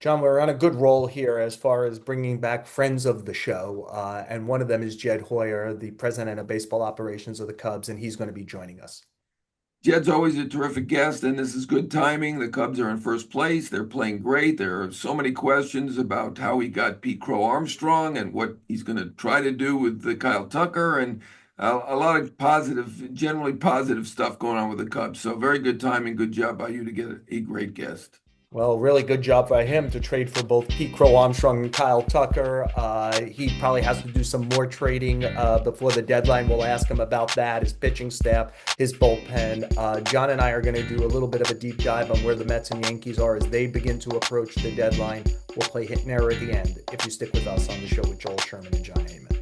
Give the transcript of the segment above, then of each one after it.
John, we're on a good roll here as far as bringing back friends of the show. And one of them is Jed Hoyer, the president of baseball operations of the Cubs, and he's going to be joining us. Jed's always a terrific guest, and this is good timing. The Cubs are in first place. They're playing great. There are so many questions about how he got Pete Crow-Armstrong and what he's going to try to do with the Kyle Tucker, and a lot of positive, generally positive stuff going on with the Cubs. So very good timing. Good job by you to get a great guest. Well, really good job by him to trade for both Pete Crow-Armstrong and Kyle Tucker. He probably has to do some more trading before the deadline. We'll ask him about that, his pitching staff, his bullpen. John and I are going to do a little bit of a deep dive on where the Mets and Yankees are as they begin to approach the deadline. We'll play hit and error at the end if you stick with us on the show with Joel Sherman and Jon Heyman.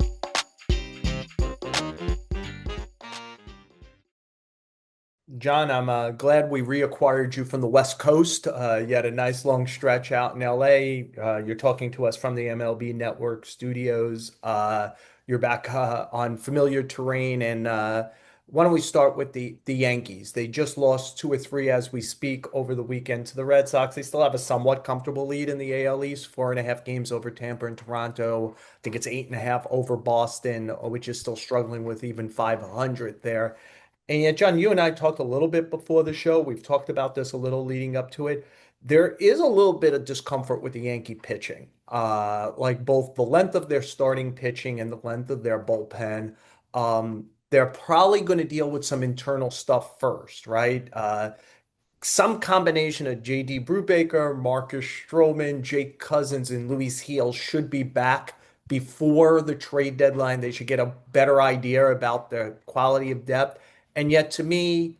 John, I'm glad we reacquired you from the West Coast. You had a nice long stretch out in LA. You're talking to us from the MLB Network studios. You're back on familiar terrain. And why don't we start with the Yankees? They just lost two or three as we speak over the weekend to the Red Sox. They still have a somewhat comfortable lead in the AL East, 4.5 games over Tampa and Toronto. I think it's 8.5 over Boston, which is still struggling with even 500 there. And yet, John, you and I talked a little bit before the show. We've talked about this a little leading up to it. There is a little bit of discomfort with the Yankee pitching, like both the length of their starting pitching and the length of their bullpen. They're probably going to deal with some internal stuff first, right? Some combination of J.D. Brubaker, Marcus Stroman, Jake Cousins, and Luis Heel should be back before the trade deadline. They should get a better idea about the quality of depth. And yet, to me,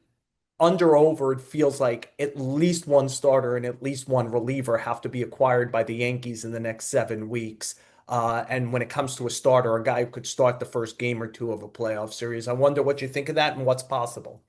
under over, it feels like at least one starter and at least one reliever have to be acquired by the Yankees in the next 7 weeks. And when it comes to a starter, a guy who could start the first game or two of a playoff series, I wonder what you think of that and what's possible.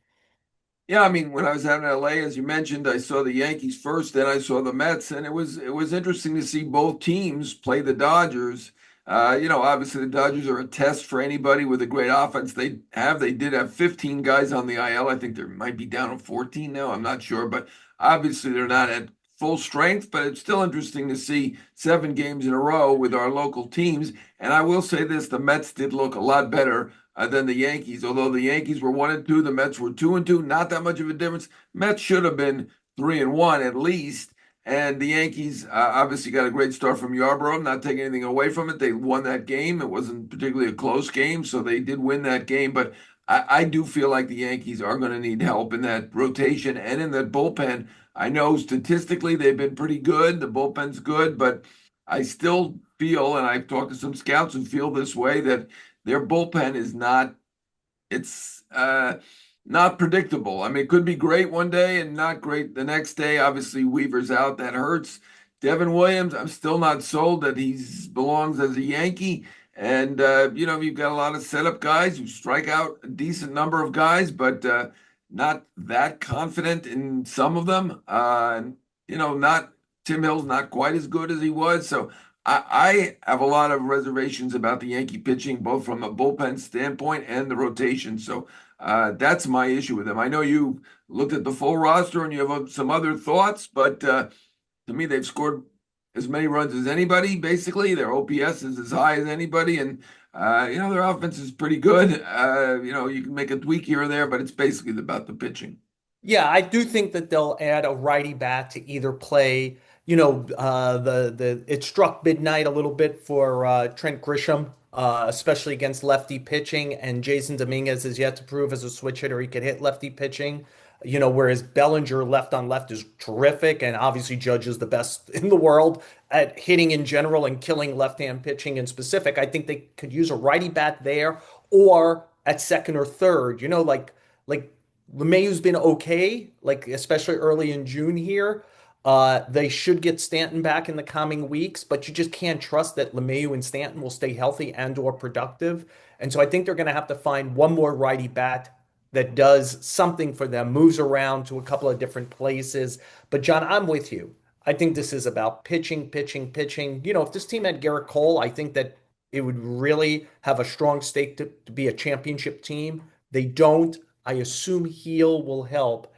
Yeah, I mean, when I was out in LA, as you mentioned, I saw the Yankees first, then I saw the Mets, and it was interesting to see both teams play the Dodgers. Obviously the Dodgers are a test for anybody with a great offense. They have. They did have 15 guys on the IL. I think they might be down to 14 now. I'm not sure, but obviously they're not at full strength. But it's still interesting to see 7 games in a row with our local teams. And I will say this: the Mets did look a lot better than the Yankees. Although the Yankees were 1-2, the Mets were 2-2. Not that much of a difference. Mets should have been 3-1 at least. And the Yankees obviously got a great start from Yarbrough. Not taking anything away from it. They won that game. It wasn't particularly a close game, so they did win that game. But I do feel like the Yankees are going to need help in that rotation and in that bullpen. I know statistically they've been pretty good. The bullpen's good, but I still feel, and I've talked to some scouts who feel this way, that their bullpen is not, it's not predictable. I mean, it could be great one day and not great the next day. Obviously, Weaver's out. That hurts. Devin Williams, I'm still not sold that he belongs as a Yankee. And, you've got a lot of setup guys who strike out a decent number of guys, but not that confident in some of them. Not Tim Hill's not quite as good as he was. So I have a lot of reservations about the Yankee pitching, both from a bullpen standpoint and the rotation. So that's my issue with them. I know you looked at the full roster and you have some other thoughts, but to me, they've scored as many runs as anybody, basically. Their OPS is as high as anybody, and their offense is pretty good. You can make a tweak here or there, but it's basically about the pitching. Yeah, I do think that they'll add a righty bat to either play. The it struck midnight a little bit for Trent Grisham, especially against lefty pitching, and Jason Dominguez is yet to prove as a switch hitter he could hit lefty pitching. Whereas Bellinger left on left is terrific, and obviously Judge is the best in the world at hitting in general and killing left-hand pitching in specific. I think they could use a righty bat there or at second or third. Like LeMahieu's been okay, like especially early in June here. They should get Stanton back in the coming weeks, but you just can't trust that LeMahieu and Stanton will stay healthy and or productive. And so I think they're going to have to find one more righty bat that does something for them, moves around to a couple of different places. But John, I'm with you. I think this is about pitching, pitching, pitching. If this team had Garrett Cole, I think that it would really have a strong stake to be a championship team. They don't. I assume Heel will help.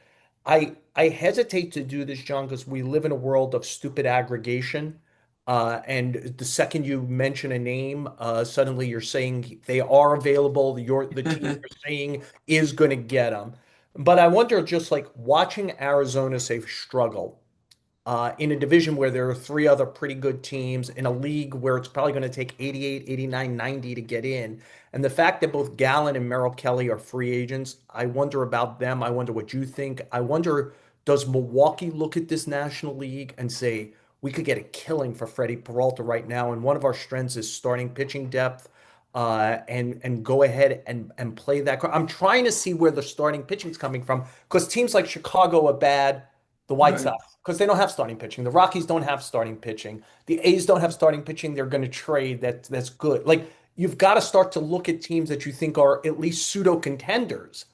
I hesitate to do this, John, because we live in a world of stupid aggregation. And the second you mention a name, suddenly you're saying they are available. The team you're saying is going to get them. But I wonder, just like watching Arizona say struggle in a division where there are three other pretty good teams, in a league where it's probably going to take 88, 89, 90 to get in. And the fact that both Gallen and Merrill Kelly are free agents, I wonder about them. I wonder what you think. I wonder, does Milwaukee look at this National League and say, we could get a killing for Freddie Peralta right now, and one of our strengths is starting pitching depth, and go ahead and play that. I'm trying to see where the starting pitching is coming from because teams like Chicago are bad, the White Right. Sox, because they don't have starting pitching. The Rockies don't have starting pitching. The A's don't have starting pitching. They're going to trade that's good. Like you've got to start to look at teams that you think are at least pseudo contenders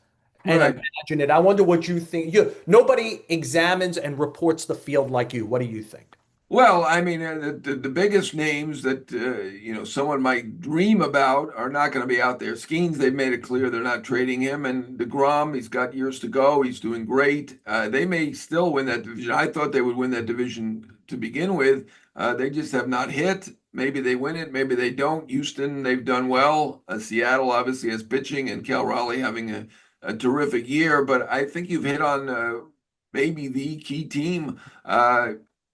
and Right. imagine it. I wonder what you think. Nobody examines and reports the field like you. What do you think? Well, I mean, the biggest names that someone might dream about are not going to be out there. Skeens, they've made it clear they're not trading him, and DeGrom, he's got years to go. He's doing great. They may still win that division. I thought they would win that division to begin with. They just have not hit. Maybe they win it, maybe they don't. Houston, they've done well. Seattle obviously has pitching, and Cal Raleigh having a terrific year. But I think you've hit on maybe the key team.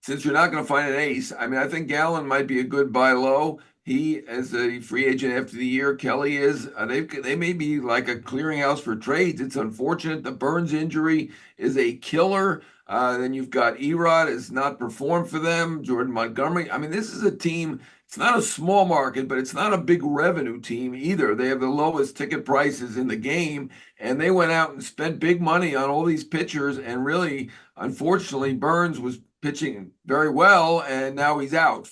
Since you're not going to find an ace, I mean, I think Gallen might be a good buy low. He, as a free agent after the year, Kelly is. They may be like a clearinghouse for trades. It's unfortunate. The Burns injury is a killer. Then you've got Erod has not performed for them. Jordan Montgomery. I mean, this is a team. It's not a small market, but it's not a big revenue team either. They have the lowest ticket prices in the game, and they went out and spent big money on all these pitchers. And really, unfortunately, Burns was pitching very well, and now he's out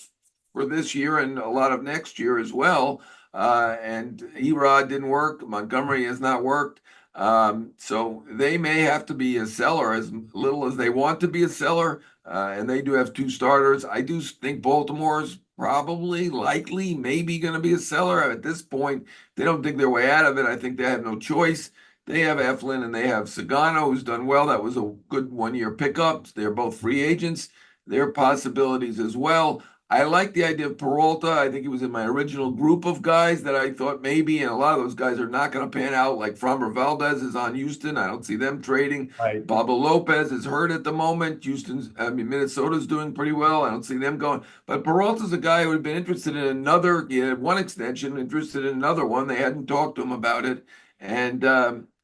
for this year and a lot of next year as well. And Erod didn't work. Montgomery has not worked. So they may have to be a seller as little as they want to be a seller. And they do have two starters. I do think Baltimore's probably, likely, maybe going to be a seller at this point. They don't dig their way out of it. I think they have no choice. They have Eflin and they have Sagano, who's done well. That was a good one-year pickup. They're both free agents. They're possibilities as well. I like the idea of Peralta. I think he was in my original group of guys that I thought maybe, and a lot of those guys are not going to pan out. Like Framber Valdez is on Houston. I don't see them trading. Right. Pablo Lopez is hurt at the moment. Minnesota's doing pretty well. I don't see them going. But Peralta's a guy who would have been interested in another. He had one extension, interested in another one. They hadn't talked to him about it. And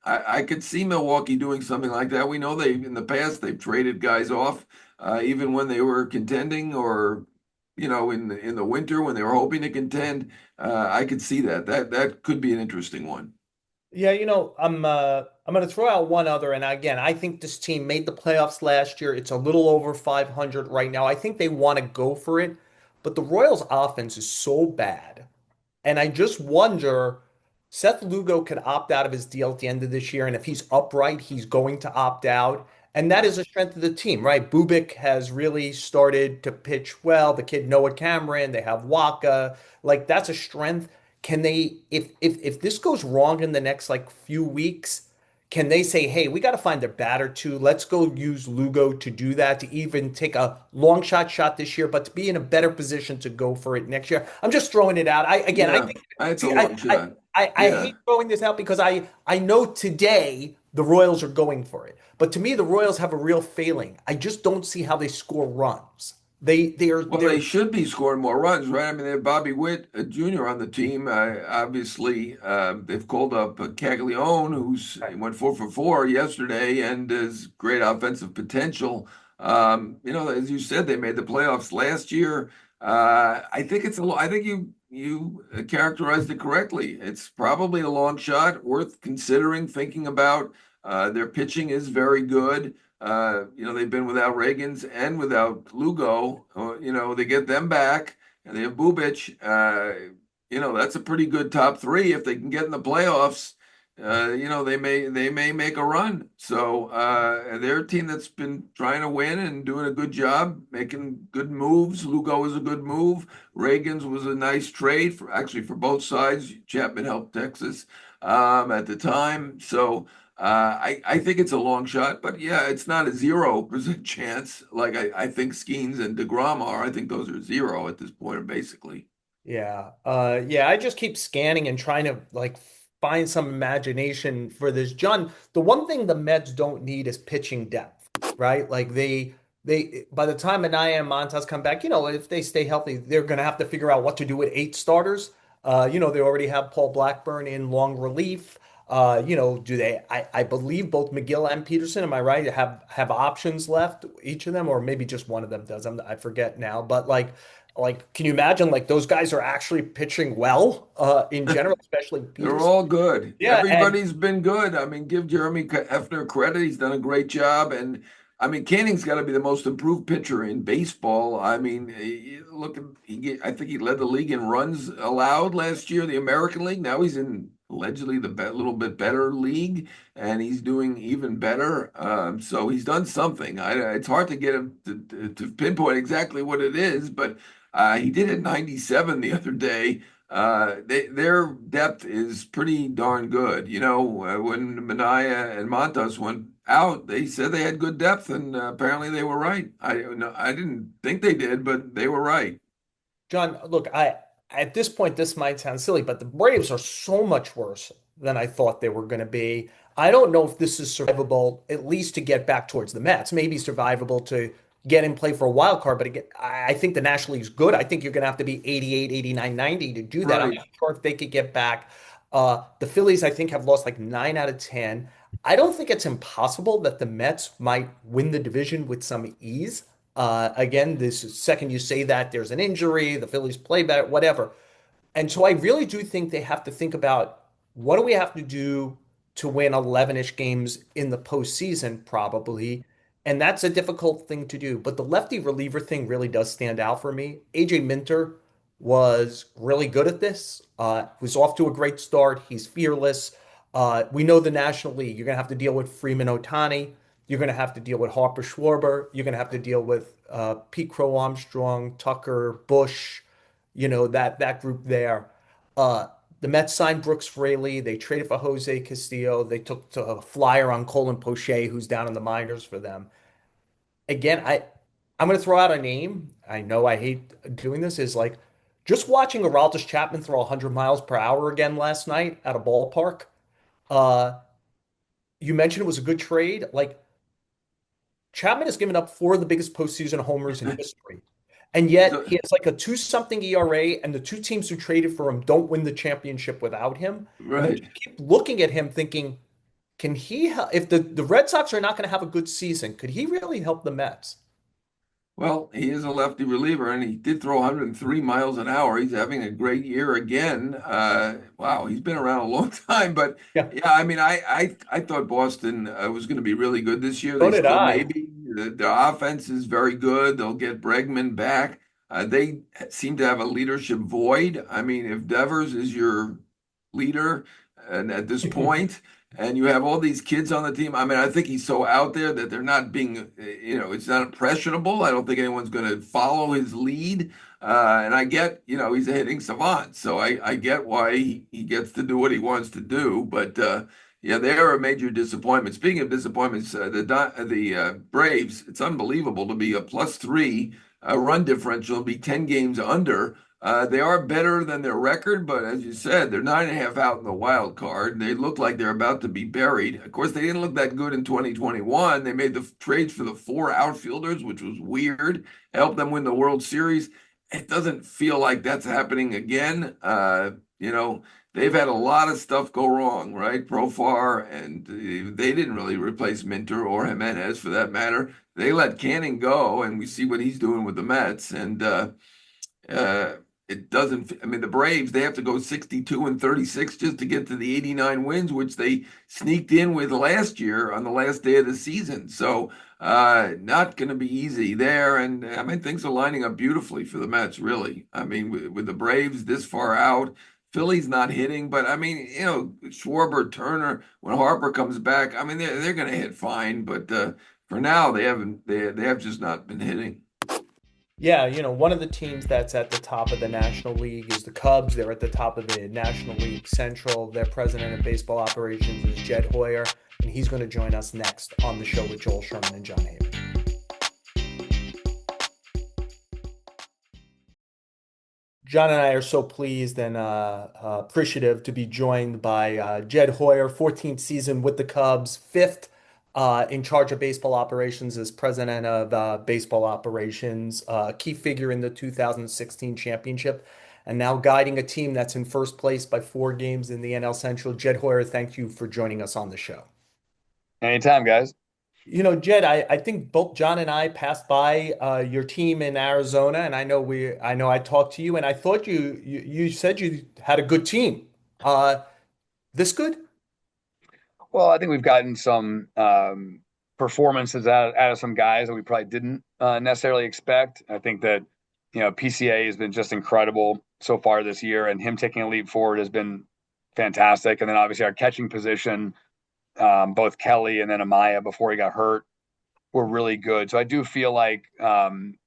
I could see Milwaukee doing something like that. We know they in the past they've traded guys off, even when they were contending, or in the winter when they were hoping to contend. I could see that. That could be an interesting one. Yeah, I'm going to throw out one other, and again, I think this team made the playoffs last year. It's a little over 500 right now. I think they want to go for it, but the Royals' offense is so bad. And I just wonder, Seth Lugo could opt out of his deal at the end of this year, and if he's upright, he's going to opt out. And that is a strength of the team, right? Bubik has really started to pitch well. The kid Noah Cameron, they have Waka. Like that's a strength. Can they, if this goes wrong in the next like few weeks, can they say, hey, we got to find a bat or two. Let's go use Lugo to do that, to even take a long shot this year, but to be in a better position to go for it next year. I'm just throwing it out. I Yeah, think, it's a see, long shot. I Yeah. hate throwing this out because I know today the Royals are going for it. But to me, the Royals have a real failing. I just don't see how they score runs. Well, They're they should be scoring more runs, right? I mean, they have Bobby Witt Jr. on the team. Obviously, they've called up Caglione, who's he went 4 for 4 yesterday and has great offensive potential. As you said, they made the playoffs last year. I think I think you characterized it correctly. It's probably a long shot, worth considering, thinking about. Their pitching is very good. They've been without Reagans and without Lugo. They get them back, and they have Bubic. That's a pretty good top three. If they can get in the playoffs, they may make a run. So they're a team that's been trying to win and doing a good job, making good moves. Lugo is a good move. Reagans was a nice trade for both sides. Chapman helped Texas at the time. So. I think it's a long shot, but yeah, it's not a 0% chance like I think Skeens and DeGrom are. I think those are zero at this point, basically. Yeah. Yeah, I just keep scanning and trying to like find some imagination for this. John, the one thing the Mets don't need is pitching depth, right? Like they by the time Anaya and Montas come back, if they stay healthy, they're gonna have to figure out what to do with 8 starters. They already have Paul Blackburn in long relief. Do they I believe both McGill and Peterson, am I right, have options left, each of them, or maybe just one of them does. I forget now, but like, can you imagine like those guys are actually pitching well in general, especially They're Peterson? all good. Yeah, and Everybody's been good. I mean, give Jeremy Hefner credit. He's done a great job. And I mean, Canning's got to be the most improved pitcher in baseball. I mean, look, I think he led the league in runs allowed last year, the American League. Now he's in allegedly the little bit better league, and he's doing even better. So he's done something. It's hard to get him to pinpoint exactly what it is, but he did hit 97 the other day. Their depth is pretty darn good. When Minaya and Montas went out, they said they had good depth, and apparently they were right. I didn't think they did, but they were right. John, look, I at this point this might sound silly, but the Braves are so much worse than I thought they were going to be. I don't know if this is survivable, at least to get back towards the Mets. Maybe survivable to get in play for a wild card, but again, I think the National League's good. I think you're going to have to be 88, 89, 90 to do that. I'm Right. not sure if they could get back. The Phillies, I think, have lost like 9 out of 10. I don't think it's impossible that the Mets might win the division with some ease. Again, this is second you say that there's an injury, the Phillies play better, whatever. And so I really do think they have to think about what do we have to do to win 11-ish games in the postseason, probably. And that's a difficult thing to do. But the lefty reliever thing really does stand out for me. AJ Minter was really good at this. Was off to a great start. He's fearless. We know the National League. You're going to have to deal with Freeman Otani. You're going to have to deal with Harper Schwarber. You're going to have to deal with Pete Crow-Armstrong, Tucker, Bush, that group there. Uh, the Mets signed Brooks Fraley. They traded for Jose Castillo. They took a flyer on Colin Poche, who's down in the minors for them. Again, I'm going to throw out a name. I know I hate doing this. Is like just watching Aroldis Chapman throw 100 miles per hour again last night at a ballpark. Uh, you mentioned it was a good trade. Like Chapman has given up four of the biggest postseason homers in history. And yet So, he has like a 2 something ERA, and the two teams who traded for him don't win the championship without him. And I right. just keep looking at him thinking, can he, if the Red Sox are not going to have a good season, could he really help the Mets? Well, he is a lefty reliever, and he did throw 103 miles an hour. He's having a great year again. Wow, he's been around a long time. But Yeah, yeah, I mean, I thought Boston was going to be really good this year. so They did still I. maybe. Their offense is very good. They'll get Bregman back. They seem to have a leadership void. I mean, if Devers is your leader, and at this point, and you have all these kids on the team. I mean, I think he's so out there that they're not being, it's not impressionable. I don't think anyone's going to follow his lead. And I get, he's a hitting savant, so I get why he gets to do what he wants to do. But yeah, they are a major disappointment. Speaking of disappointments, the Braves, it's unbelievable to be a +3 run differential and be 10 games under. They are better than their record, but as you said, they're 9.5 out in the wild card. They look like they're about to be buried. Of course, they didn't look that good in 2021. They made the trades for the four outfielders, which was weird, helped them win the World Series. It doesn't feel like that's happening again. They've had a lot of stuff go wrong, right? Profar, and they didn't really replace Minter or Jimenez for that matter. They let Canning go, and we see what he's doing with the Mets. And uh, it doesn't, I mean, the Braves, they have to go 62 and 36 just to get to the 89 wins, which they sneaked in with last year on the last day of the season. So, not going to be easy there. And I mean, things are lining up beautifully for the Mets, really. I mean, with the Braves this far out, Philly's not hitting, but I mean, Schwarber, Turner, when Harper comes back, I mean, they're going to hit fine. But for now, they have just not been hitting. Yeah, one of the teams that's at the top of the National League is the Cubs. They're at the top of the National League Central. Their president of baseball operations is Jed Hoyer, and he's going to join us next on the show with Joel Sherman and Jon Heyman. John and I are so pleased and appreciative to be joined by Jed Hoyer, 14th season with the Cubs, fifth in charge of baseball operations as president of baseball operations, key figure in the 2016 championship, and now guiding a team that's in first place by 4 games in the NL Central. Jed Hoyer, thank you for joining us on the show. Anytime, guys. Jed, I think both John and I passed by your team in Arizona, and I know I talked to you, and I thought you said you had a good team. Uh, this good? Well, I think we've gotten some performances out of some guys that we probably didn't necessarily expect. I think that PCA has been just incredible so far this year, and him taking a leap forward has been fantastic. And then obviously our catching position, both Kelly and then Amaya before he got hurt, were really good. So I do feel like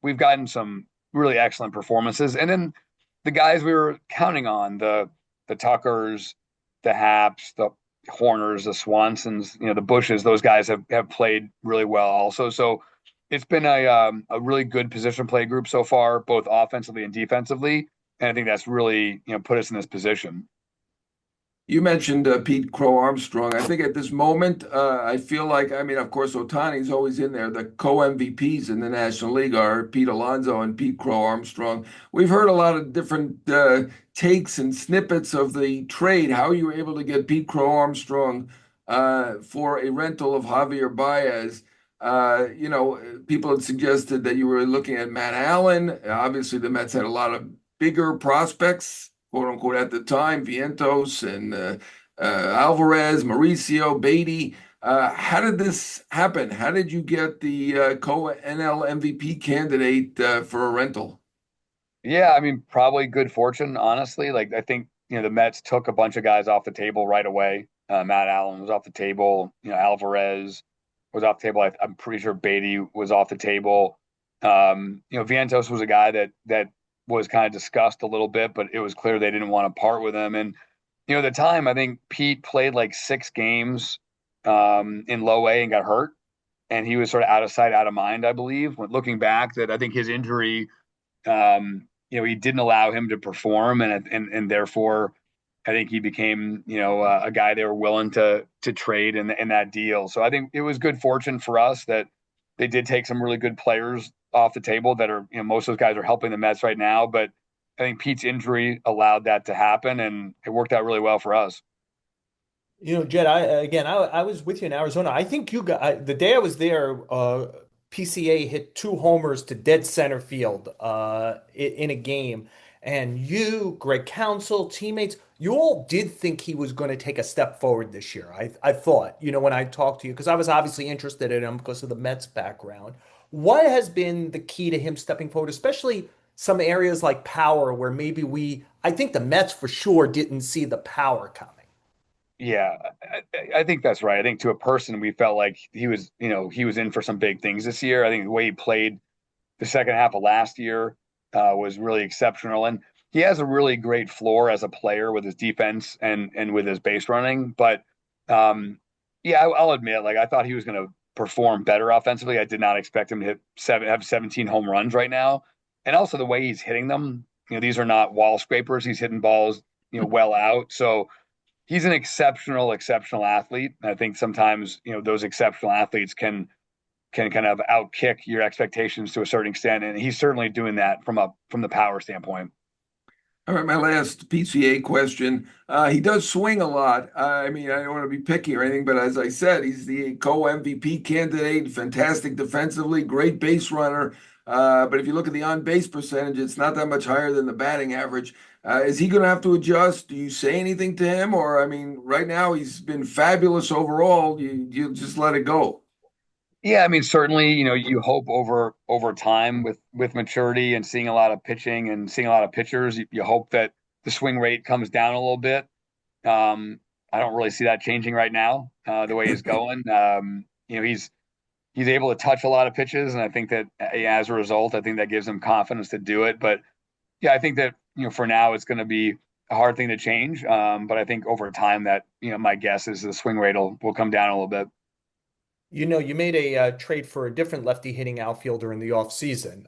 we've gotten some really excellent performances. And then the guys we were counting on, the Tuckers, the Haps, the Horners, the Swansons, the Bushes, those guys have played really well also. So it's been a really good position play group so far, both offensively and defensively. And I think that's really, put us in this position. You mentioned Pete Crow-Armstrong. I think at this moment, I feel like, I mean, of course, Otani's always in there. The co-MVPs in the National League are Pete Alonso and Pete Crow-Armstrong. We've heard a lot of different takes and snippets of the trade, how you were able to get Pete Crow-Armstrong for a rental of Javier Baez. People had suggested that you were looking at Matt Allen. Obviously, the Mets had a lot of bigger prospects, quote unquote, at the time, Vientos and Alvarez, Mauricio, Beatty. How did this happen? How did you get the co-NL MVP candidate for a rental? Yeah, I mean, probably good fortune, honestly. Like I think, the Mets took a bunch of guys off the table right away. Matt Allen was off the table, Alvarez was off the table. I'm pretty sure Beatty was off the table. Vientos was a guy that was kind of discussed a little bit, but it was clear they didn't want to part with him. And at the time, I think Pete played like 6 games in low A and got hurt, and he was sort of out of sight, out of mind, I believe. When looking back, that I think his injury he didn't allow him to perform, and therefore, I think he became, a guy they were willing to trade in that deal. So I think it was good fortune for us that they did take some really good players off the table that are, most of those guys are helping the Mets right now. But I think Pete's injury allowed that to happen, and it worked out really well for us. Jed, I was with you in Arizona. I think you got the day I was there, PCA hit 2 homers to dead center field in a game. And you, Greg Counsell, teammates, you all did think he was going to take a step forward this year. I thought, when I talked to you, because I was obviously interested in him because of the Mets background. What has been the key to him stepping forward, especially some areas like power where maybe I think the Mets for sure didn't see the power coming. Yeah, I think that's right. I think to a person, we felt like he was in for some big things this year. I think the way he played the second half of last year was really exceptional, and he has a really great floor as a player with his defense and with his base running. But yeah, I'll admit, like I thought he was going to perform better offensively. I did not expect him to have 17 home runs right now, and also the way he's hitting them. These are not wall scrapers. He's hitting balls, well out. So he's an exceptional athlete. I think sometimes those exceptional athletes can kind of outkick your expectations to a certain extent, and he's certainly doing that from the power standpoint. All right, my last PCA question. He does swing a lot. I mean, I don't want to be picky or anything, but as I said, he's the co-MVP candidate, fantastic defensively, great base runner. But if you look at the on-base percentage, it's not that much higher than the batting average. Is he going to have to adjust? Do you say anything to him? Or, I mean, right now he's been fabulous overall. You just let it go. Yeah, I mean, certainly, you hope over time with maturity and seeing a lot of pitching and seeing a lot of pitchers, you hope that the swing rate comes down a little bit. I don't really see that changing right now, the way he's going. he's able to touch a lot of pitches, and I think that as a result, I think that gives him confidence to do it. But yeah, I think that for now it's going to be a hard thing to change. But I think over time that my guess is the swing rate will come down a little bit. You made a trade for a different lefty hitting outfielder in the offseason.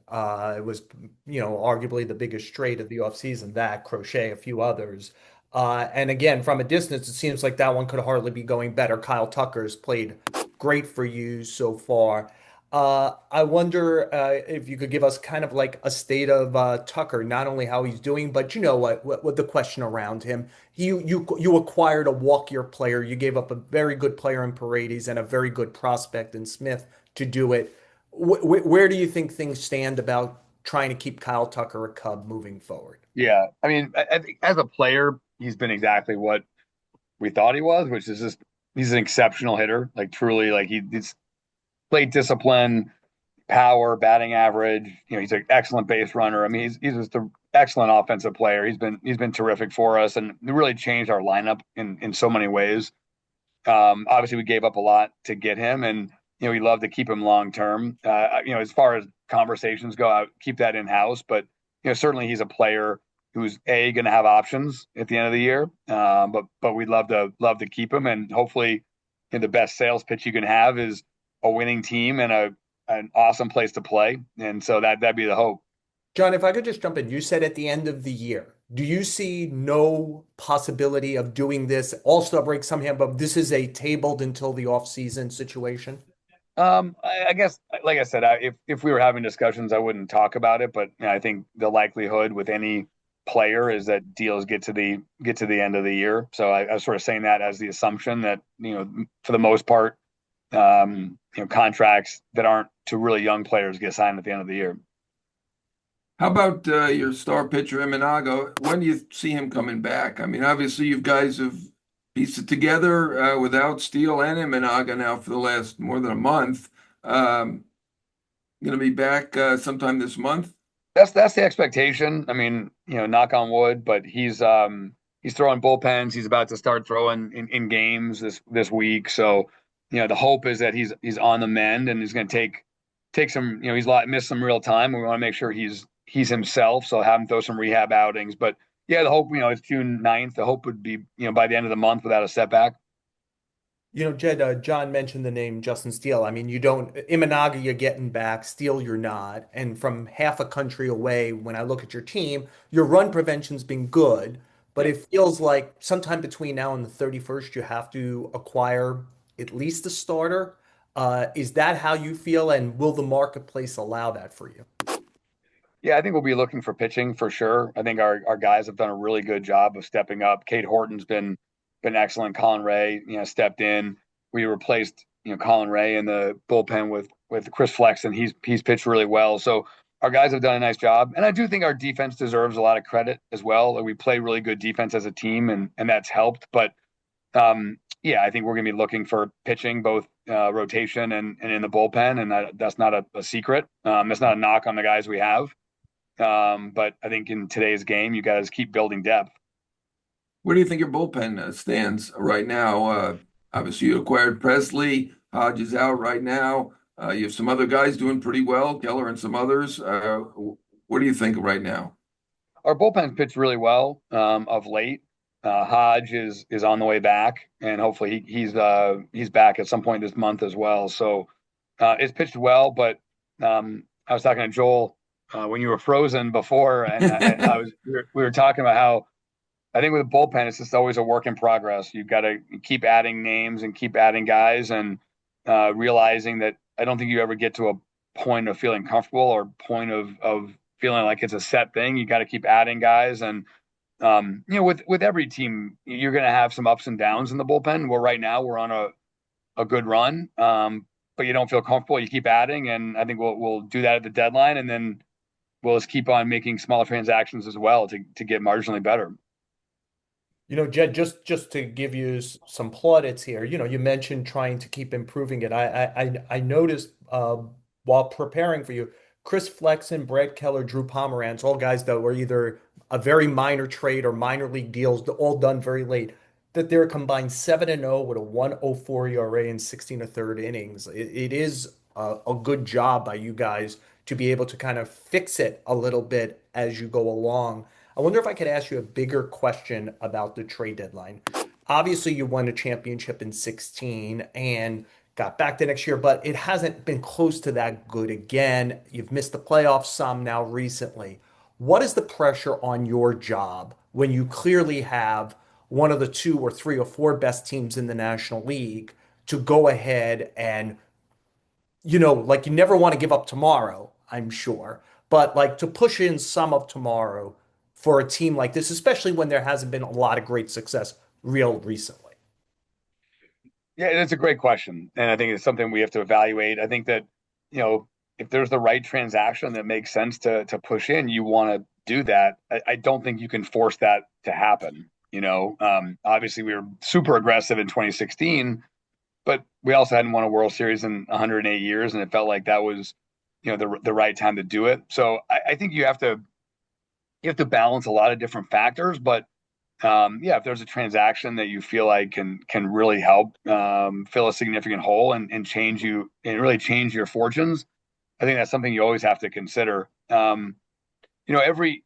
It was, arguably the biggest trade of the offseason, that Crochet, a few others. And again, from a distance, it seems like that one could hardly be going better. Kyle Tucker's played great for you so far. I wonder if you could give us kind of like a state of Tucker, not only how he's doing, but what the question around him. You acquired a walk-year player. You gave up a very good player in Paredes and a very good prospect in Smith to do it. Where do you think things stand about trying to keep Kyle Tucker a Cub moving forward? Yeah, I mean, I think as a player, he's been exactly what we thought he was, which is just he's an exceptional hitter. Like truly, like he's plate discipline, power, batting average. He's an excellent base runner. I mean, he's just an excellent offensive player. He's been terrific for us, and it really changed our lineup in so many ways. Obviously, we gave up a lot to get him, and we love to keep him long term. As far as conversations go, I keep that in house, but certainly he's a player who's going to have options at the end of the year. But we'd love to keep him, and hopefully, the best sales pitch you can have is a winning team and an awesome place to play, and so that'd be the hope. John, if I could just jump in, you said at the end of the year, do you see no possibility of doing this All-Star break somehow, but this is a tabled until the off-season situation? I guess, like I said, if we were having discussions, I wouldn't talk about it. But I think the likelihood with any player is that deals get to the end of the year. So I was sort of saying that as the assumption that for the most part, contracts that aren't to really young players get signed at the end of the year. How about your star pitcher, Imanaga? When do you see him coming back? I mean, obviously, you guys have pieced it together without Steele and Imanaga now for the last more than a month. Going to be back sometime this month. That's the expectation. I mean, knock on wood, but he's throwing bullpens. He's about to start throwing in games this week. So, the hope is that he's on the mend and he's going to take some. He's missed some real time. We want to make sure he's himself. So have him throw some rehab outings. But yeah, the hope it's June 9th. The hope would be by the end of the month without a setback. Jed, John mentioned the name Justin Steele. I mean, you don't, Imanaga, you're getting back, Steele, you're not. And from half a country away, when I look at your team, your run prevention's been good, but Yeah. it feels like sometime between now and the 31st, you have to acquire at least a starter. Is that how you feel? And will the marketplace allow that for you? Yeah, I think we'll be looking for pitching for sure. I think our guys have done a really good job of stepping up. Kate Horton's been excellent. Colin Ray, stepped in. We replaced Colin Ray in the bullpen with Chris Flexen. He's pitched really well. So our guys have done a nice job, and I do think our defense deserves a lot of credit as well. Like, we play really good defense as a team, and that's helped. But yeah, I think we're going to be looking for pitching, both rotation and in the bullpen, and that's not a secret. That's not a knock on the guys we have. But I think in today's game, you guys keep building depth. Where do you think your bullpen stands right now? Obviously, you acquired Presley. Hodge is out right now. You have some other guys doing pretty well, Keller and some others. What do you think right now? Our bullpen's pitched really well of late. Hodge is on the way back, and hopefully he's back at some point this month as well. So it's pitched well, but I was talking to Joel when you were frozen before, and we were talking about how I think with a bullpen, it's just always a work in progress. You've got to keep adding names and keep adding guys, and realizing that I don't think you ever get to a point of feeling comfortable or point of feeling like it's a set thing. You got to keep adding guys, and with every team, you're going to have some ups and downs in the bullpen. Well, right now we're on a good run, but you don't feel comfortable. You keep adding, and I think we'll do that at the deadline, and then we'll just keep on making small transactions as well to get marginally better. Jed, just to give you some plaudits here, you mentioned trying to keep improving it. I noticed while preparing for you, Chris Flexen, Brad Keller, Drew Pomeranz, all guys that were either a very minor trade or minor league deals, all done very late, that they're combined 7-0 with a 1.04 ERA and 16 1/3 innings. It is a good job by you guys to be able to kind of fix it a little bit as you go along. I wonder if I could ask you a bigger question about the trade deadline. Obviously, you won a championship in 16 and got back the next year, but it hasn't been close to that good again. You've missed the playoffs some now recently. What is the pressure on your job when you clearly have one of the two or three or four best teams in the National League to go ahead and, like you never want to give up tomorrow, I'm sure, but like to push in some of tomorrow for a team like this, especially when there hasn't been a lot of great success real recently? Yeah, it's a great question, and I think it's something we have to evaluate. I think that, you know, if there's the right transaction that makes sense to push in, you want to do that. I don't think you can force that to happen. Obviously we were super aggressive in 2016, but we also hadn't won a World Series in 108 years, and it felt like that was, the right time to do it. So I think you have to balance a lot of different factors, but yeah, if there's a transaction that you feel like can really help fill a significant hole and change you and really change your fortunes, I think that's something you always have to consider. Every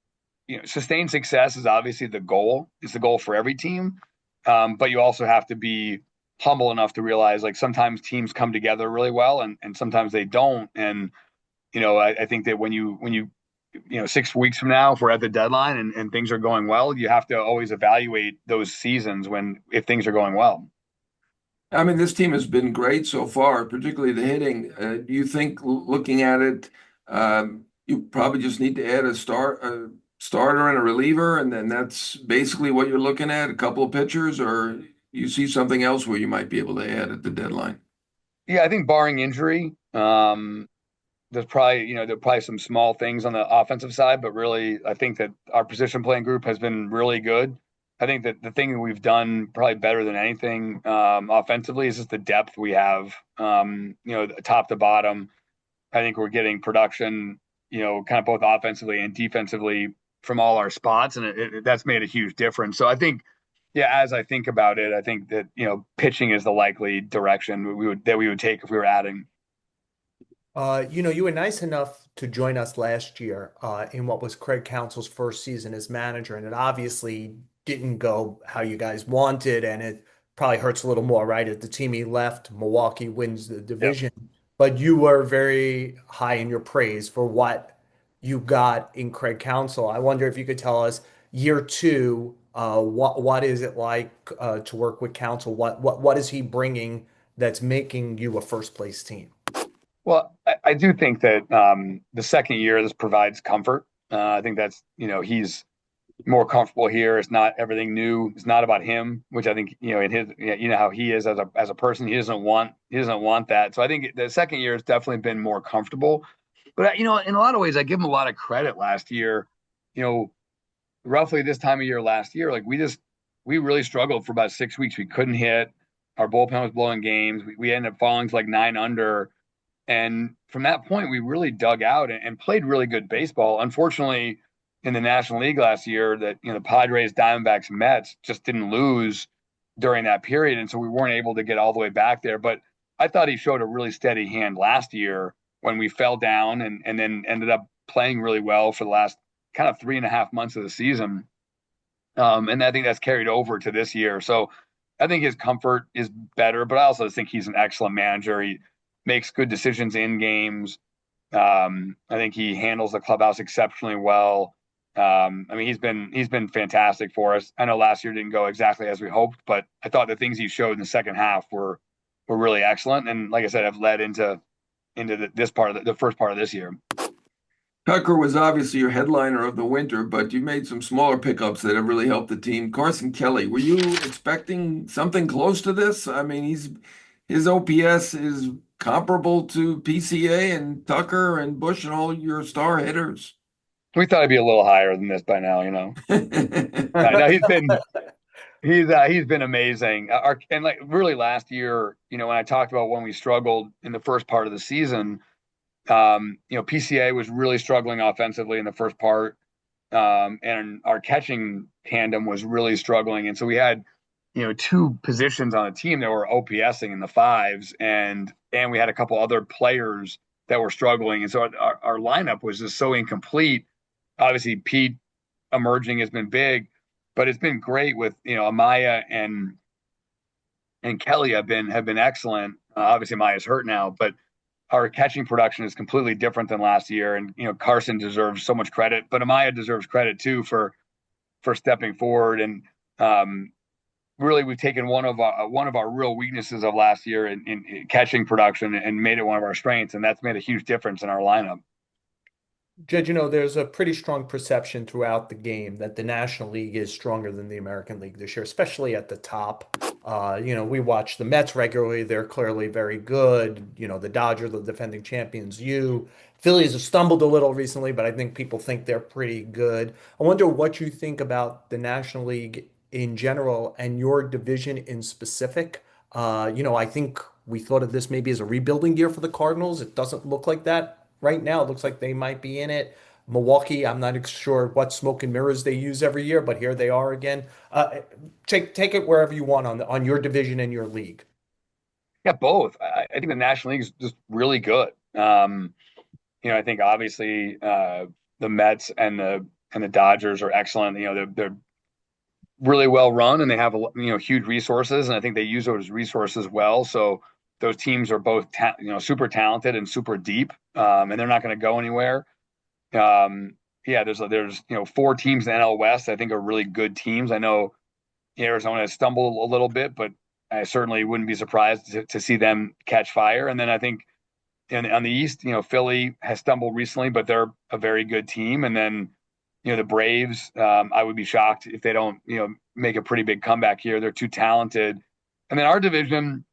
sustained success is obviously the goal. It's the goal for every team, but you also have to be humble enough to realize like sometimes teams come together really well and sometimes they don't. And I think that when you 6 weeks from now, if we're at the deadline and things are going well, you have to always evaluate those seasons if things are going well. I mean, this team has been great so far, particularly the hitting. Do you think, looking at it, you probably just need to add a starter and a reliever, and then that's basically what you're looking at, a couple of pitchers, or you see something else where you might be able to add at the deadline? Yeah, I think barring injury, there's probably some small things on the offensive side, but really, I think that our position playing group has been really good. I think that the thing that we've done probably better than anything offensively is just the depth we have. Top to bottom. I think we're getting production, kind of both offensively and defensively from all our spots, and that's made a huge difference. So I think, yeah, as I think about it, I think that pitching is the likely direction we would take if we were adding. You were nice enough to join us last year in what was Craig Counsell's first season as manager, and it obviously didn't go how you guys wanted, and it probably hurts a little more, right? If the team he left, Milwaukee wins the Yep. division, but you were very high in your praise for what you got in Craig Counsell. I wonder if you could tell us year two, what is it like to work with Counsell? What is he bringing that's making you a first place team? Well, I do think that the second year this provides comfort. I think that's he's more comfortable here. It's not everything new. It's not about him, which I think in his how he is as a person. He doesn't want that. So I think the second year has definitely been more comfortable. But in a lot of ways, I give him a lot of credit. Last year, you know, roughly this time of year last year, like we really struggled for about 6 weeks. We couldn't hit. Our bullpen was blowing games. We ended up falling to like 9 under. And from that point, we really dug out and played really good baseball. Unfortunately, in the National League last year, that the Padres, Diamondbacks, Mets just didn't lose during that period, and so we weren't able to get all the way back there. But I thought he showed a really steady hand last year when we fell down and then ended up playing really well for the last kind of 3.5 months of the season. And I think that's carried over to this year. So I think his comfort is better, but I also think he's an excellent manager. He makes good decisions in games. I think he handles the clubhouse exceptionally well. I mean, he's been fantastic for us. I know last year didn't go exactly as we hoped, but I thought the things he showed in the second half were really excellent. And like I said, have led into this part of the first part of this year. Tucker was obviously your headliner of the winter, but you made some smaller pickups that have really helped the team. Carson Kelly, were you expecting something close to this? I mean, his OPS is comparable to PCA and Tucker and Bush and all your star hitters. We thought he'd be a little higher than this by now. No, he's been amazing. And like really last year, when I talked about when we struggled in the first part of the season, PCA was really struggling offensively in the first part, and our catching tandem was really struggling. And so we had two positions on the team that were OPSing in the fives, and we had a couple other players that were struggling, and so our lineup was just so incomplete. Obviously, Pete emerging has been big, but it's been great with Amaya and Kelly have been excellent. Obviously, Amaya's hurt now, but our catching production is completely different than last year, and Carson deserves so much credit, but Amaya deserves credit too for stepping forward and really we've taken one of our real weaknesses of last year in catching production and made it one of our strengths, and that's made a huge difference in our lineup. Jed, there's a pretty strong perception throughout the game that the National League is stronger than the American League this year, especially at the top. We watch the Mets regularly. They're clearly very good. The Dodgers, the defending champions. Phillies have stumbled a little recently, but I think people think they're pretty good. I wonder what you think about the National League in general and your division in specific. I think we thought of this maybe as a rebuilding year for the Cardinals. It doesn't look like that right now. It looks like they might be in it. Milwaukee, I'm not sure what smoke and mirrors they use every year, but here they are again. Take it wherever you want on your division and your league. Yeah, both. I think the National League is just really good. I think obviously the Mets and the Dodgers are excellent. They're really well run and they have huge resources, and I think they use those resources well. So those teams are both super talented and super deep, and they're not going to go anywhere. Yeah, there's four teams in the NL West I think are really good teams. I know Arizona has stumbled a little bit, but I certainly wouldn't be surprised to see them catch fire. And then I think on the East, Philly has stumbled recently, but they're a very good team. And then the Braves, I would be shocked if they don't make a pretty big comeback here. They're too talented. And then our division,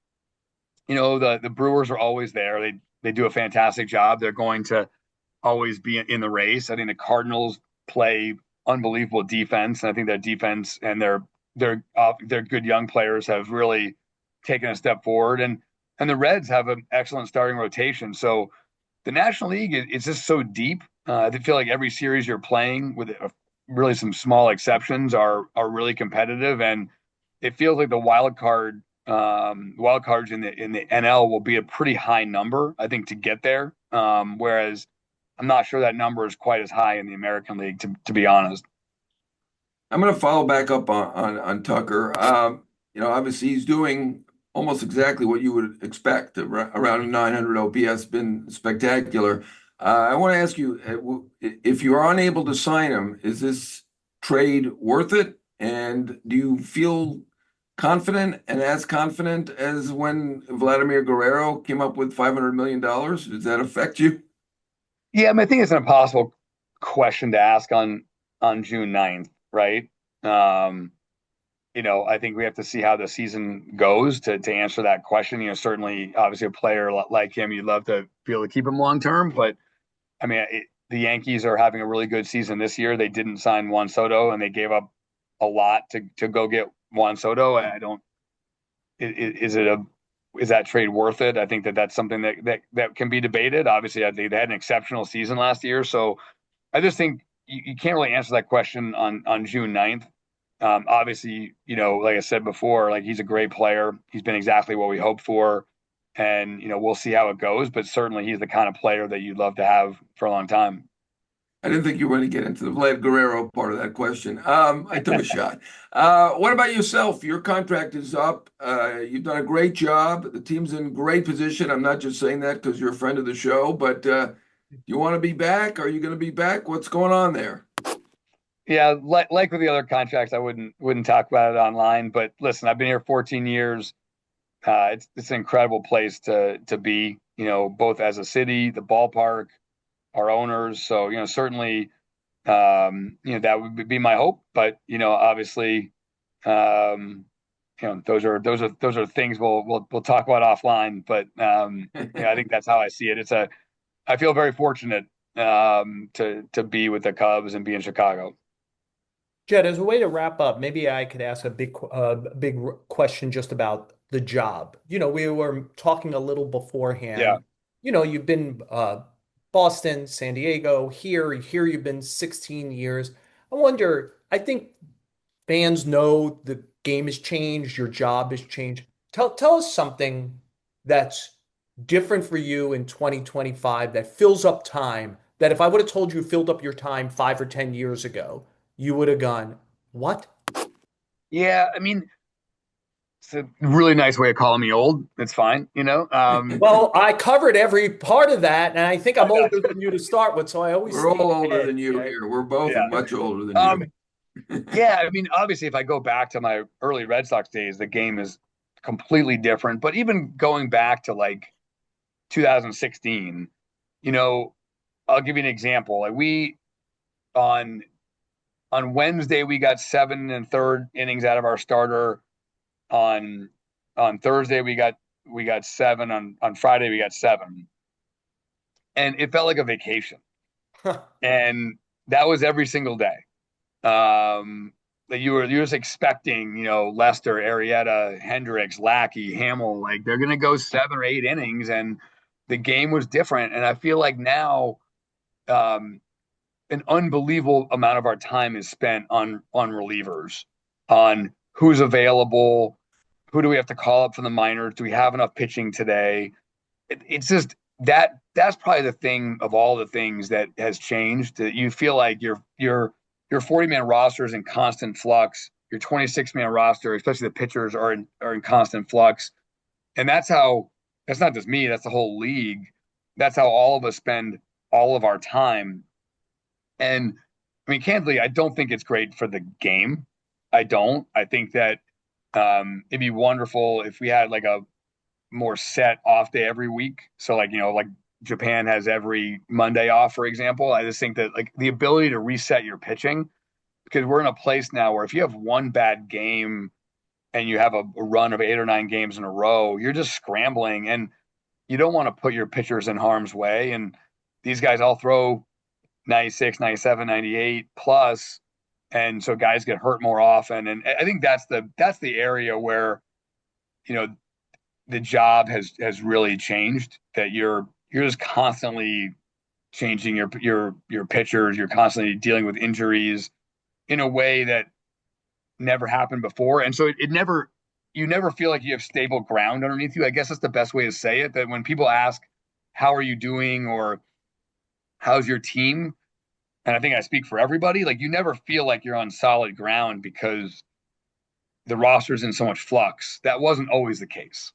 the Brewers are always there. They do a fantastic job. They're going to always be in the race. I think the Cardinals play unbelievable defense, and I think their defense and their good young players have really taken a step forward. And the Reds have an excellent starting rotation. So the National League is just so deep. I feel like every series you're playing, with really some small exceptions, are really competitive, and it feels like the wild cards in the NL will be a pretty high number, I think, to get there. Whereas I'm not sure that number is quite as high in the American League, to be honest. I'm going to follow back up on Tucker. Obviously he's doing almost exactly what you would expect. Around 900 OPS, been spectacular. I want to ask you, if you are unable to sign him, is this trade worth it? And do you feel confident and as confident as when Vladimir Guerrero came up with $500 million? Does that affect you? Yeah, I mean, I think it's an impossible question to ask on June 9th, right? Um, I think we have to see how the season goes to answer that question. Certainly, obviously, a player like him, you'd love to be able to keep him long term, but I mean, the Yankees are having a really good season this year. They didn't sign Juan Soto, and they gave up a lot to go get Juan Soto. I don't. Is that trade worth it? I think that's something that can be debated. Obviously, I think they had an exceptional season last year, so I just think you can't really answer that question on June 9th. Obviously, like I said before, like he's a great player. He's been exactly what we hoped for, and we'll see how it goes. But certainly, he's the kind of player that you'd love to have for a long time. I didn't think you were going to get into the Vlad Guerrero part of that question. I took a shot. What about yourself? Your contract is up. You've done a great job. The team's in great position. I'm not just saying that because you're a friend of the show, but you want to be back? Are you going to be back? What's going on there? Yeah, like with the other contracts, I wouldn't talk about it online. But listen, I've been here 14 years. It's an incredible place to be. Both as a city, the ballpark, our owners. So certainly, that would be my hope. But obviously, those are things we'll talk about offline. But I think that's how I see it. I feel very fortunate to be with the Cubs and be in Chicago. Jed, as a way to wrap up, maybe I could ask a big question just about the job. We were talking a little Yeah. beforehand. You've been Boston, San Diego, here you've been 16 years. I wonder, I think fans know the game has changed, your job has changed. Tell us something that's different for you in 2025 that fills up time, that if I would have told you filled up your time 5 or 10 years ago, you would have gone, what? Yeah, I mean, it's a really nice way of calling me old. It's fine, you know. Well, I covered every part of that, and I think I I'm got older you. than you to start with, so I always We're stay all older ahead. than you Yeah. here. We're both Yeah. much older than you. Um, yeah, I mean, obviously, if I go back to my early Red Sox days, the game is completely different. But even going back to like 2016, you know, I'll give you an example. Like we on Wednesday we got 7 and 1/3 innings out of our starter. On Thursday we got seven. On Friday we got seven, and it felt like a vacation. And that was every single day. That you were just expecting, Lester, Arrieta, Hendricks, Lackey, Hamill, like they're gonna go 7 or 8 innings, and the game was different. And I feel like now, um, an unbelievable amount of our time is spent on relievers, on who's available, who do we have to call up from the minors, do we have enough pitching today? It's just that's probably the thing of all the things that has changed. That you feel like your 40-man roster is in constant flux. Your 26-man roster, especially the pitchers, are in constant flux, and that's not just me. That's the whole league. That's how all of us spend all of our time. And I mean, candidly, I don't think it's great for the game. I don't. I think that it'd be wonderful if we had like a more set off day every week. So like Japan has every Monday off, for example. I just think that like the ability to reset your pitching, because we're in a place now where if you have one bad game and you have a run of 8 or 9 games in a row, you're just scrambling, and you don't want to put your pitchers in harm's way. And these guys all throw 96, 97, 98 plus. And so guys get hurt more often. And I think that's the area where, you know, the job has really changed, that you're just constantly changing your pitchers. You're constantly dealing with injuries in a way that never happened before. And so it never, you never feel like you have stable ground underneath you. I guess that's the best way to say it. That when people ask, how are you doing? Or how's your team? And I think I speak for everybody, like you never feel like you're on solid ground because the roster's in so much flux. That wasn't always the case.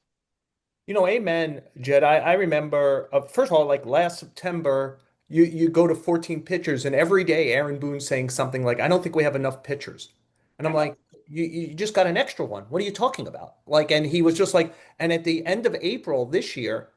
Amen, Jed. I remember, first of all, like last September, you go to 14 pitchers, and every day Aaron Boone's saying something like, I don't think we have enough pitchers. And I'm like, you just got an extra one. What are you talking about? Like, and he was just like, and at the end of April this year,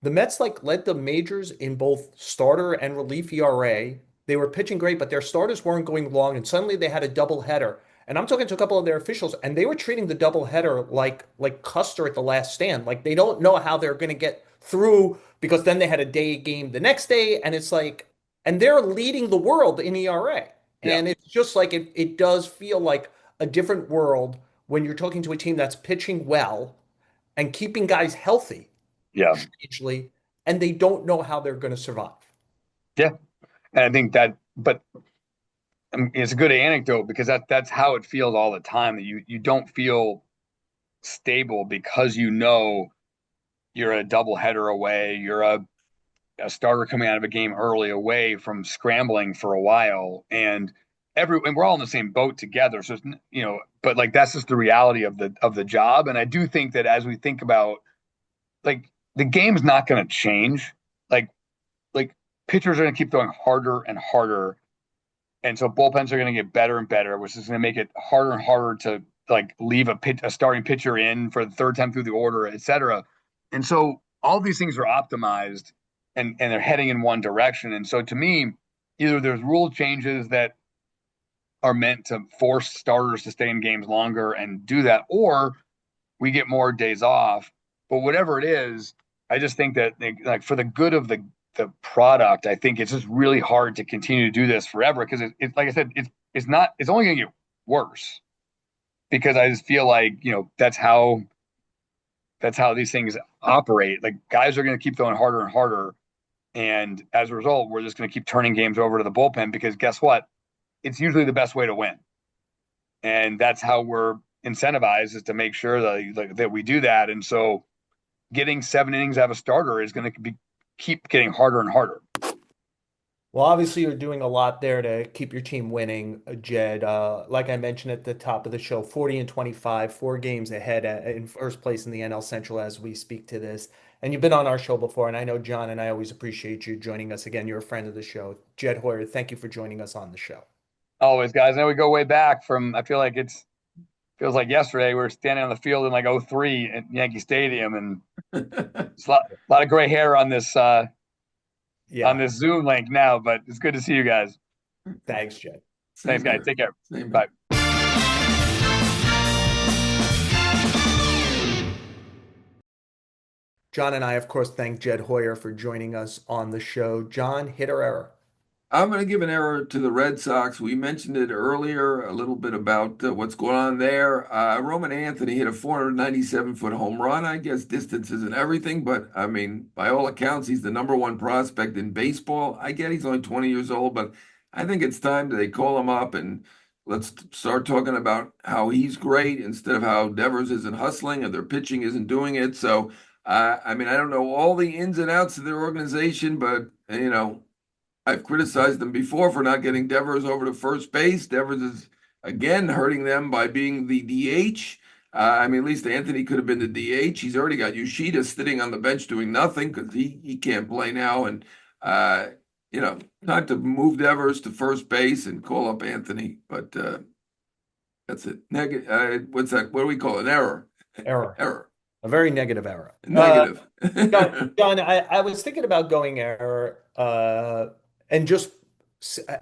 the Mets like led the majors in both starter and relief ERA. They were pitching great, but their starters weren't going long, and suddenly they had a double header. And I'm talking to a couple of their officials, and they were treating the doubleheader like Custer at the last stand. Like they don't know how they're going to get through, because then they had a day game the next day, and it's like, and they're leading the world in ERA. Yeah. And it's just like it does feel like a different world when you're talking to a team that's pitching well and keeping guys healthy, Yeah. strangely, and they don't know how they're going to survive. Yeah. And I think that, but it's a good anecdote because that's how it feels all the time, that you don't feel stable because you're a double header away, you're a starter coming out of a game early away from scrambling for a while, and we're all in the same boat together. So it's, but like that's just the reality of the job. And I do think that as we think about, like, the game's not going to change. Like like pitchers are going to keep throwing harder and harder, and so bullpens are going to get better and better, which is going to make it harder and harder to like leave a starting pitcher in for the third time through the order, et cetera. And so all these things are optimized, and they're heading in one direction. And so to me, either there's rule changes that are meant to force starters to stay in games longer and do that, or we get more days off. But whatever it is, I just think that like for the good of the product, I think it's just really hard to continue to do this forever, because it's like I said, it's only going to get worse, because I just feel like that's how these things operate. Like guys are going to keep throwing harder and harder, and as a result, we're just going to keep turning games over to the bullpen, because guess what? It's usually the best way to win. And that's how we're incentivized, is to make sure that we do that. And so getting 7 innings out of a starter is going to be keep getting harder and harder. Well, obviously, you're doing a lot there to keep your team winning, Jed. Like I mentioned at the top of the show, 40 and 25, 4 games ahead in first place in the NL Central as we speak to this. And you've been on our show before, and I know John and I always appreciate you joining us again. You're a friend of the show. Jed Hoyer, thank you for joining us on the show. Always, guys. I know we go way back from. I feel like it's feels like yesterday we were standing on the field in like '03 at Yankee Stadium, and it's a lot of gray hair on Yeah, this Zoom link now. But it's good to see you guys. thanks, Jed. Thanks, Same guys. here. Take care. Same here. Bye. John and I, of course, thank Jed Hoyer for joining us on the show. John, hit or error? I'm going to give an error to the Red Sox. We mentioned it earlier, a little bit about what's going on there. Roman Anthony hit a 497-foot home run. I guess distance isn't everything, but I mean, by all accounts, he's the number one prospect in baseball. I get he's only 20 years old, but I think it's time that they call him up and let's start talking about how he's great instead of how Devers isn't hustling or their pitching isn't doing it. So, I mean, I don't know all the ins and outs of their organization, but I've criticized them before for not getting Devers over to first base. Devers is again hurting them by being the DH. I mean, at least Anthony could have been the DH. He's already got Yoshida sitting on the bench doing nothing because he can't play now. And time to move Devers to first base and call up Anthony. But that's it. What's that? What do we call it? An error? Error. Error. A very negative error. Negative. John, I was thinking about going error, and just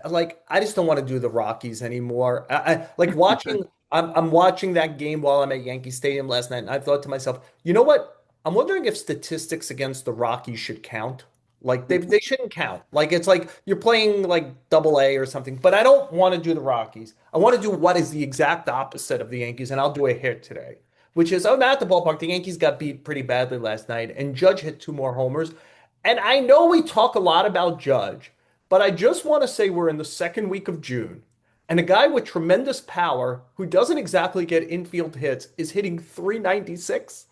like I just don't want to do the Rockies anymore. I like watching. I'm watching that game while I'm at Yankee Stadium last night, and I thought to myself, you know what? I'm wondering if statistics against the Rockies should count. Like they shouldn't count. Like it's like you're playing like double A or something. But I don't want to do the Rockies. I want to do what is the exact opposite of the Yankees, and I'll do a hit today, which is, I'm at the ballpark. The Yankees got beat pretty badly last night, and Judge hit 2 more homers. And I know we talk a lot about Judge, but I just want to say we're in the second week of June, and a guy with tremendous power who doesn't exactly get infield hits is hitting 396.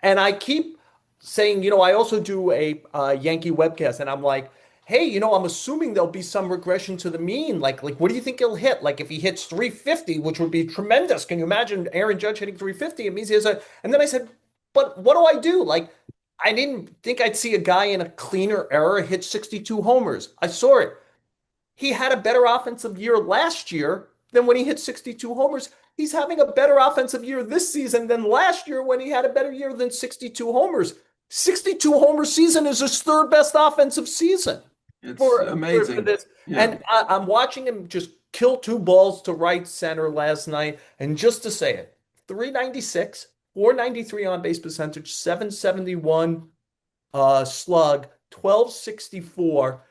And I keep saying, I also do a Yankee webcast, and I'm like, hey, I'm assuming there'll be some regression to the mean. Like, what do you think he'll hit? Like, if he hits 350, which would be tremendous. Can you imagine Aaron Judge hitting 350? It means he has a. And then I said, but what do I do? Like, I didn't think I'd see a guy in a cleaner era hit 62 homers. I saw it. He had a better offensive year last year than when he hit 62 homers. He's having a better offensive year this season than last year when he had a better year than 62 homers. 62 homer season is his third best offensive season It's for amazing. this. Yeah. And I'm watching him just kill 2 balls to right center last night. And just to say it, 396, 493 on base percentage, 771 slug, 1264.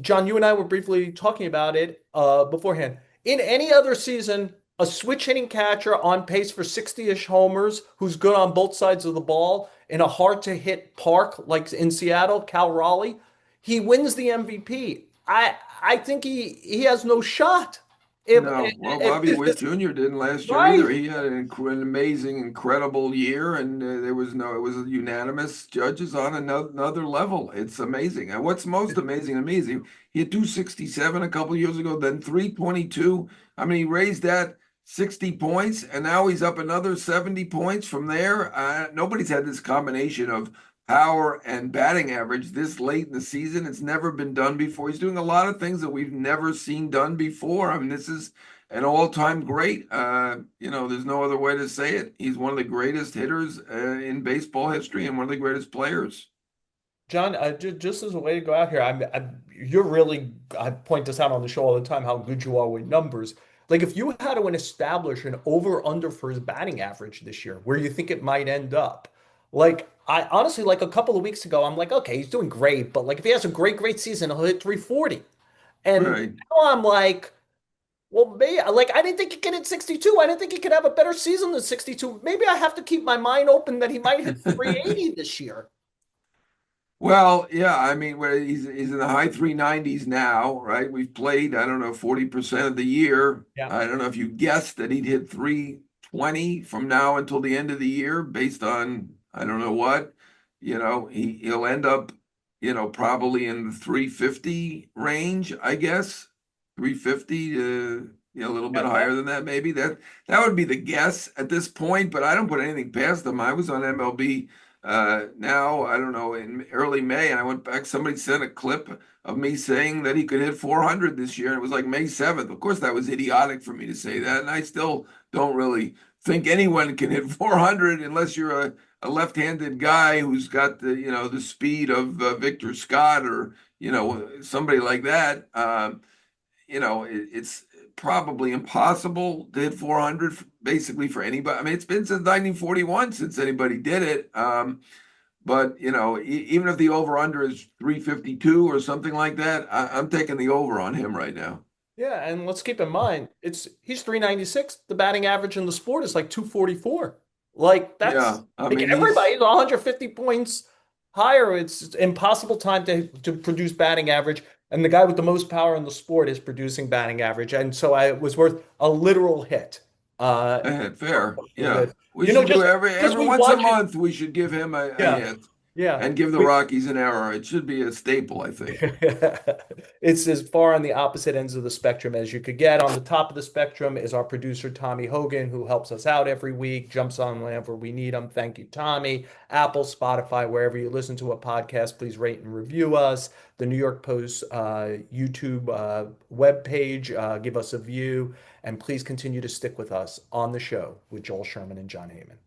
John, you and I were briefly talking about it beforehand. In any other season, a switch hitting catcher on pace for 60-ish homers, who's good on both sides of the ball in a hard to hit park like in Seattle, Cal Raleigh, he wins the MVP. I think he has no shot. No, well, Bobby If Witt this Jr. didn't last year right, either. He had an amazing, incredible year, and it was a unanimous judges on another level. It's amazing. And what's most amazing to me is he had 267 a couple years ago, then 322. I mean, he raised that 60 points, and now he's up another 70 points from there. Nobody's had this combination of power and batting average this late in the season. It's never been done before. He's doing a lot of things that we've never seen done before. I mean, this is an all-time great. There's no other way to say it. He's one of the greatest hitters in baseball history and one of the greatest players. John, just as a way to go out here, you're really, I point this out on the show all the time, how good you are with numbers. Like if you had to establish an over under for his batting average this year, where you think it might end up, like I honestly, like a couple of weeks ago, I'm like, okay, he's doing great, but like if he has a great season, he'll hit 340. And Right. now I'm like, well, maybe like I didn't think he could hit 62. I didn't think he could have a better season than 62. Maybe I have to keep my mind open that he might hit 380 this year. Well, yeah, I mean, he's in the high 390s now, right? We've played, I don't know, 40% of the year. Yeah. I don't know if you guessed that he'd hit 320 from now until the end of the year based on I don't know what. He'll end up, probably in the 350 range, I guess. 350 to a little bit Yeah. higher than that, maybe. That would be the guess at this point, but I don't put anything past him. I was on MLB now, I don't know, in early May, and I went back. Somebody sent a clip of me saying that he could hit 400 this year, and it was like May 7th. Of course, that was idiotic for me to say that, and I still don't really think anyone can hit 400 unless you're a left-handed guy who's got the speed of Victor Scott or somebody like that. It's probably impossible to hit 400 basically for anybody. I mean, it's been since 1941 since anybody did it. But even if the over under is 352 or something like that, I'm taking the over on him right now. Yeah, and let's keep in mind, he's 396. The batting average in the sport is like 244. Like that's Yeah, I like mean everybody's 150 points higher. It's impossible time to produce batting average. And the guy with the most power in the sport is producing batting average. And so it was worth a literal hit. fair. For Yeah, this. we You know, should do just every because every we once a watch it. month. We should give him a Yeah, hit yeah. and give the We, Rockies an error. It should be a staple, I think. It's as far on the opposite ends of the spectrum as you could get. On the top of the spectrum is our producer, Tommy Hogan, who helps us out every week, jumps on whenever we need him. Thank you, Tommy. Apple, Spotify, wherever you listen to a podcast, please rate and review us. The New York Post YouTube webpage, give us a view. And please continue to stick with us on the show with Joel Sherman and Jon Heyman.